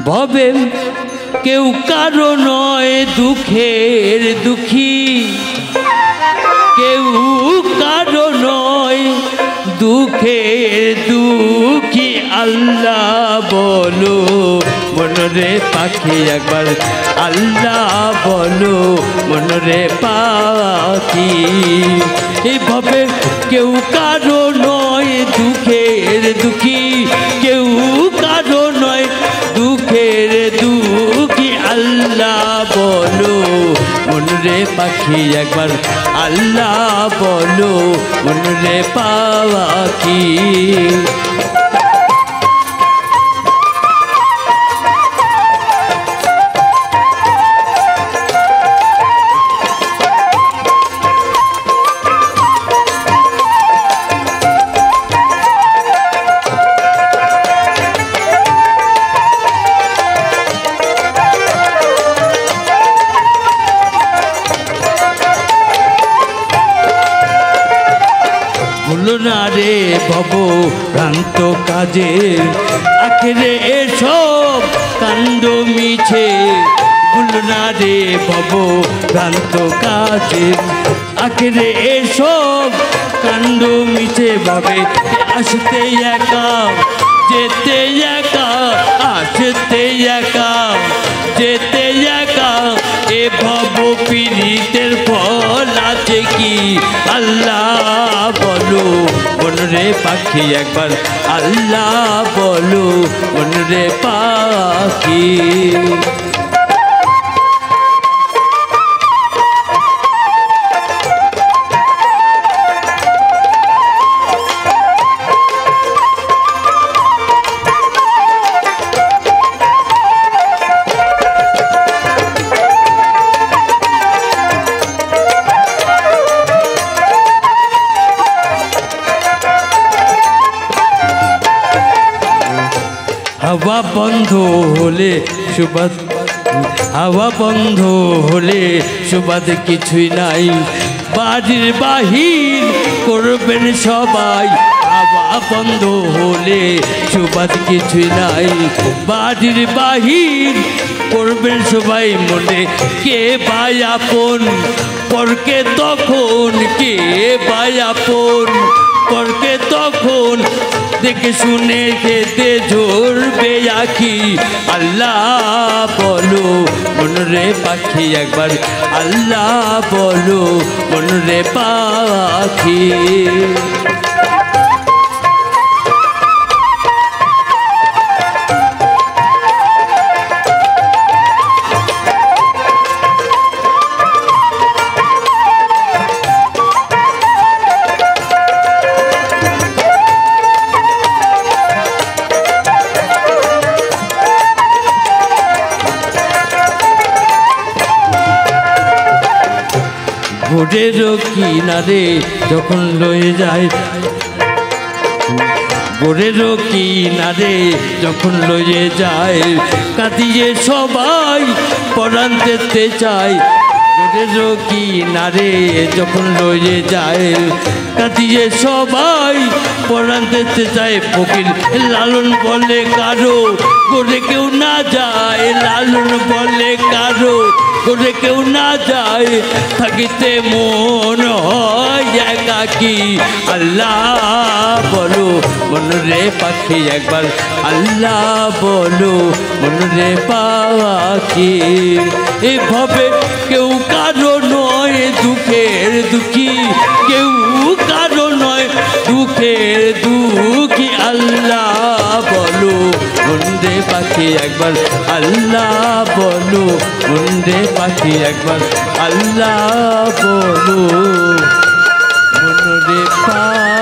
ভবে কেউ কারো নয় দুঃখের দুঃখী, কেউ কারো নয় দুঃখের দুঃখী। আল্লাহ বলো মনরে পাখি একবার, আল্লাহ বলো মনরে পাখি। এইভাবে কেউ কারো নয় দুঃখের দুঃখী, কেউ কারো নয় দুঃখের দুঃখী। আল্লাহ বলো মনরে পাখি একবার, আল্লাহ বলো মনরে পাখি। ভুলো না রে ভব ভ্রান্ত কাজে, আখেরে এসব কাণ্ড মিছে। ভুলো না রে ভব ভ্রান্ত কাজে, আখেরে এসব কাণ্ড মিছে। ভাবে আসতে একা যেতে একা, আসতে একা যেতে একা। এ ভব পীড়িতের ফল আছে কি? আল্লাহ বলো মনরে পাখি একবার, আল্লাহ বলো মনরে পাখি। হাওয়া বন্ধ হলে সুবাদ, হাওয়া বন্ধ হলে সুবাদ কিছুই নাই। বাড়ির বাহির করবেন সবাই, হাওয়া বন্ধ হলে সুবাদ কিছুই নাই। বাড়ির বাহির করবেন সবাই, মনে কে ভাই আপন পরকে তখন, কে ভাই আপন পরকে তখন। দেখে শুনে খেতে ঝরবে আখি। আল্লাহ বলো মনরে পাখি একবার, আল্লাহ বলো মনরে পাখি। ভোরের কিনারে যখন লয়ে যায়, ভোরের কিনারে যখন লয়ে যায়। কাঁদিয়ে সবাই পরাণ দিতে চায়, ভোরের কিনারে যখন লয়ে যায়। কাঁদিয়ে সবাই পরাণ দিতে চায়। ফকির লালন বলে কারো করে কেউ না যায়, লালন বলে কারো করে কেউ না যায়। থাকিতে মন হয় একাকী। আল্লাহ বলো মনরে পাখি একবার, আল্লাহ বলো মনরে পাখি। এভাবে কেউ কারো নয় দুঃখের দুঃখী, কেউ কারো নয় দুঃখের দুঃখী। আল্লাহ বলো মনরে পাখি একবার, আল্লাহ বলো মনরে পাখি একবার, আল্লাহ বলো মনরে পাখি।